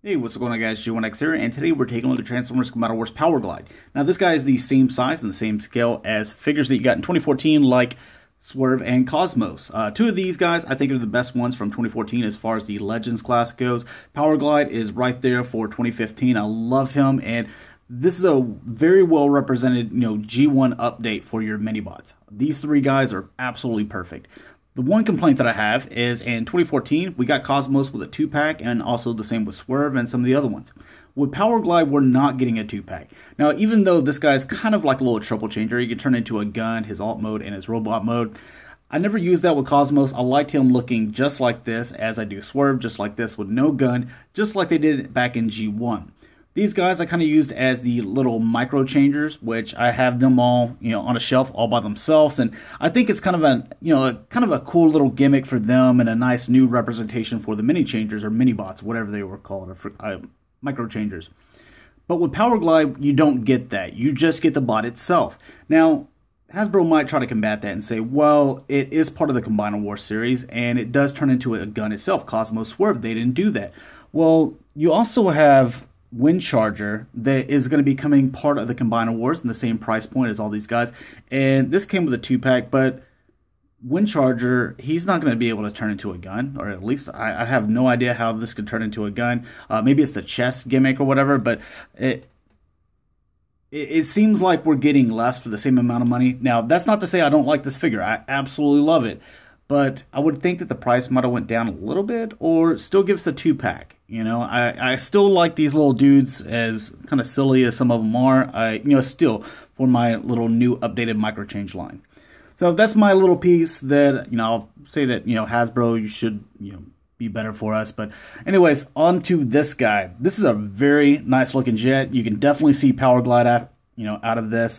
Hey, what's going on guys, G1X here, and today we're taking a look at Transformers Combiner Wars Powerglide. Now this guy is the same size and the same scale as figures that you got in 2014 like Swerve and Cosmos. Two of these guys I think are the best ones from 2014 as far as the Legends class goes. Powerglide is right there for 2015. I love him, and this is a very well represented, G1 update for your mini-bots. These three guys are absolutely perfect. The one complaint that I have is in 2014, we got Cosmos with a 2-pack, and also the same with Swerve and some of the other ones. With Powerglide, we're not getting a 2-pack. Now, even though this guy's kind of like a little triple changer, he can turn into a gun, his alt mode, and his robot mode. I never used that with Cosmos. I liked him looking just like this, as I do Swerve, just like this, with no gun, just like they did back in G1. These guys I kind of used as the little micro changers, which I have them all, on a shelf all by themselves, and I think it's kind of a cool little gimmick for them and a nice new representation for the mini changers or mini bots, whatever they were called, or micro changers. But with Powerglide, you don't get that. You just get the bot itself. Now, Hasbro might try to combat that and say, well, it is part of the Combiner Wars series, and it does turn into a gun itself. Cosmos Swerve, they didn't do that. Well, you also have Wind Charger that is going to be coming part of the Combiner Wars in the same price point as all these guys, and this came with a 2-pack, but Wind Charger, he's not going to be able to turn into a gun, or at least I have no idea how this could turn into a gun. Maybe it's the chest gimmick or whatever, but it seems like we're getting less for the same amount of money. Now, that's not to say I don't like this figure. I absolutely love it. But I would think that the price might have went down a little bit, or still gives a 2-pack. I still like these little dudes, as kind of silly as some of them are. Still for my little new updated micro change line. So that's my little piece that I'll say that Hasbro, you should be better for us. But anyways, on to this guy. This is a very nice looking jet. You can definitely see Powerglide out of this.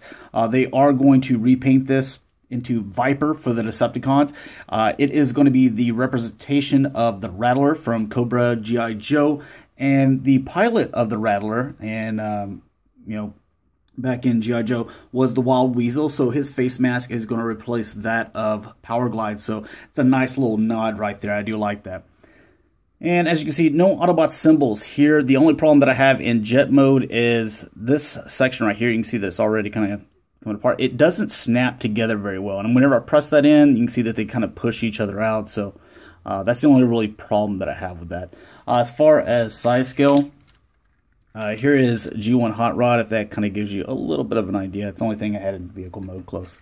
They are going to repaint this into Viper for the Decepticons. It is going to be the representation of the Rattler from Cobra G.I. Joe, and the pilot of the Rattler, and back in G.I. Joe, was the Wild Weasel, so his face mask is going to replace that of Powerglide, so it's a nice little nod right there. I do like that. And as you can see, no Autobot symbols here. The only problem that I have in jet mode is this section right here. You can see that it's already kind of coming apart. It doesn't snap together very well, and whenever I press that in, you can see that they kind of push each other out. So that's the only really problem that I have with that. As far as size scale, here is G1 Hot Rod, if that kind of gives you a little bit of an idea. It's the only thing I had in vehicle mode close.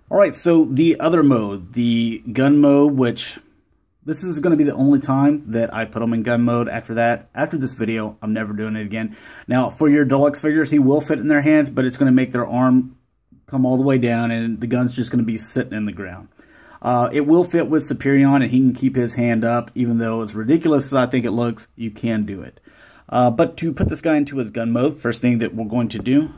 Alright, so the other mode, the gun mode, which this is going to be the only time that I put them in gun mode. After that, after this video, I'm never doing it again. Now, for your deluxe figures, he will fit in their hands, but it's going to make their arm come all the way down, and the gun's just going to be sitting in the ground. It will fit with Superion, and he can keep his hand up. Even though as ridiculous as I think it looks, you can do it. But to put this guy into his gun mode, first thing that we're going to do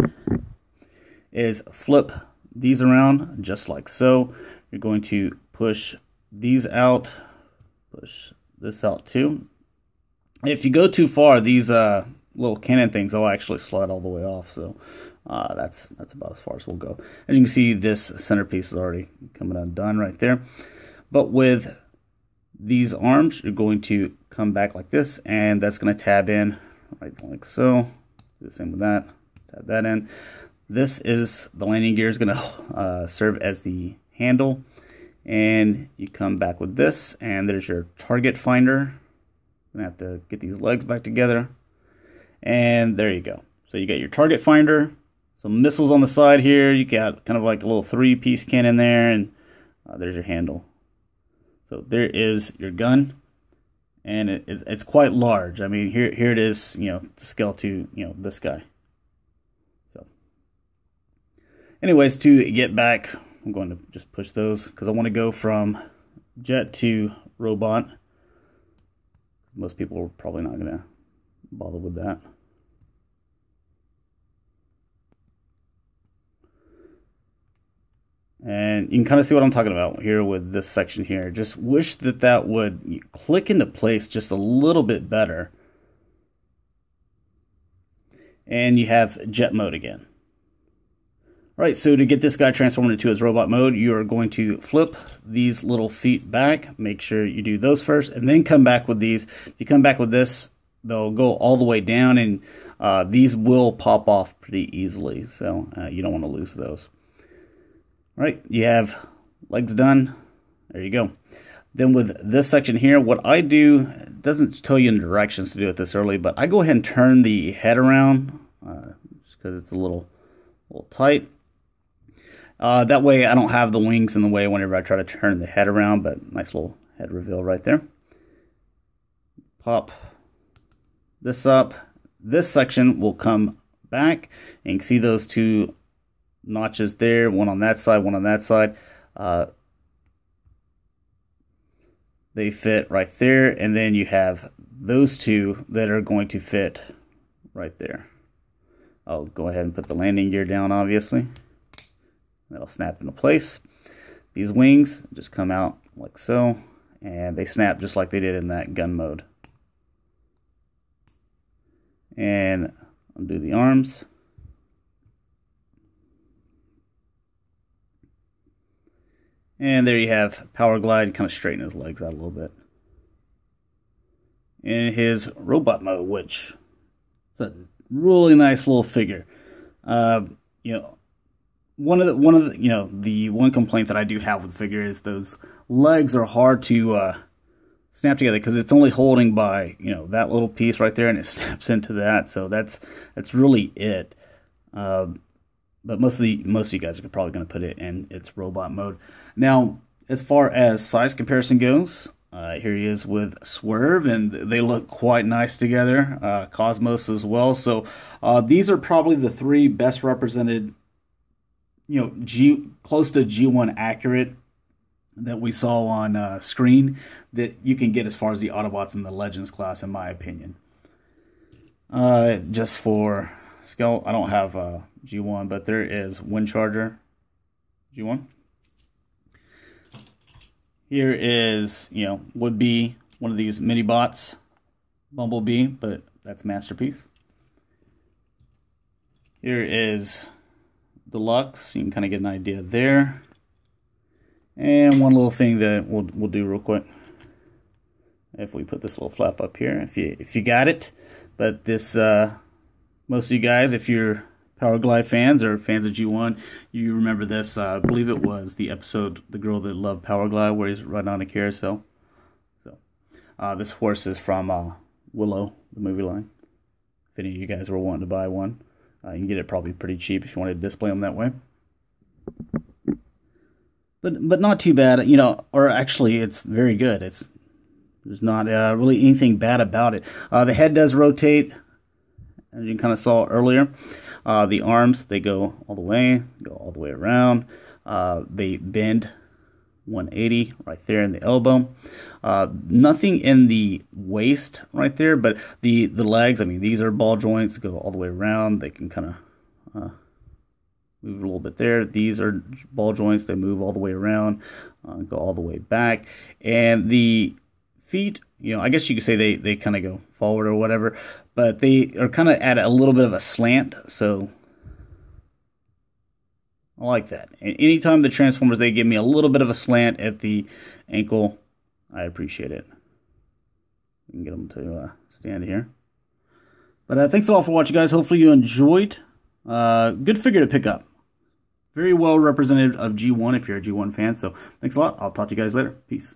is flip these around just like so. You're going to push these out. Push this out too. If you go too far, these little cannon things will actually slide all the way off. So that's about as far as we'll go. As you can see, this centerpiece is already coming undone right there. But with these arms, you're going to come back like this, and that's going to tab in right like so. Do the same with that. Tab that in. This is the landing gear is going to serve as the handle. And you come back with this, and there's your target finder. I'm gonna have to get these legs back together, and there you go. So you got your target finder, some missiles on the side here. You got kind of like a little 3-piece cannon there, and there's your handle. So there is your gun, and it's quite large. I mean, here it is, to scale to this guy. So, anyways, to get back, I'm going to just push those because I want to go from jet to robot. Most people are probably not going to bother with that. And you can kind of see what I'm talking about here with this section here. Just wish that would click into place just a little bit better. And you have jet mode again. Alright, so to get this guy transformed into his robot mode, you are going to flip these little feet back. Make sure you do those first, and then come back with these. If you come back with this, they'll go all the way down, and these will pop off pretty easily, so you don't want to lose those. All right, you have legs done. There you go. Then with this section here, what I do, it doesn't tell you in directions to do it this early, but I go ahead and turn the head around just because it's a little tight. That way I don't have the wings in the way whenever I try to turn the head around, but nice little head reveal right there. Pop this up. This section will come back, and you can see those two notches there, one on that side, one on that side. They fit right there, and then you have those two that are going to fit right there. I'll go ahead and put the landing gear down, obviously. That'll snap into place. These wings just come out like so, and they snap just like they did in that gun mode. And undo the arms. And there you have Powerglide. Kind of straighten his legs out a little bit. In his robot mode, which is a really nice little figure. You know, the one complaint that I do have with the figure is those legs are hard to snap together because it's only holding by, you know, that little piece right there, and it snaps into that. So that's really it. But most of you guys are probably going to put it in its robot mode. Now, as far as size comparison goes, here he is with Swerve, and they look quite nice together. Cosmos as well. So these are probably the three best represented, you know, close to G1 accurate that we saw on screen that you can get as far as the Autobots in the Legends class, in my opinion. Just for scale, I don't have G1, but there is Windcharger G1. Here is, you know, would be one of these mini bots, Bumblebee, but that's Masterpiece. Here is Deluxe. You can kind of get an idea there. And one little thing that we'll do real quick, if we put this little flap up here, if you got it. But this, most of you guys, if you're Powerglide fans or fans of G1, you remember this. I believe it was the episode "The Girl That Loved Powerglide," where he's riding on a carousel. So this horse is from Willow, the movie line. If any of you guys were wanting to buy one, you can get it probably pretty cheap if you wanted to display them that way. But not too bad, you know. Or actually, it's very good. There's not really anything bad about it. The head does rotate, as you kind of saw earlier. The arms, they go all the way around. They bend 180 right there in the elbow. Nothing in the waist right there, but the legs, I mean, these are ball joints, go all the way around. They can kind of move a little bit there. These are ball joints, they move all the way around, go all the way back. And the feet, you know, I guess you could say they kind of go forward or whatever, but they are kind of at a little bit of a slant, so I like that. And anytime the Transformers, they give me a little bit of a slant at the ankle, I appreciate it. You can get them to stand here. But thanks a lot for watching, guys. Hopefully you enjoyed. Good figure to pick up. Very well representative of G1 if you're a G1 fan. So thanks a lot. I'll talk to you guys later. Peace.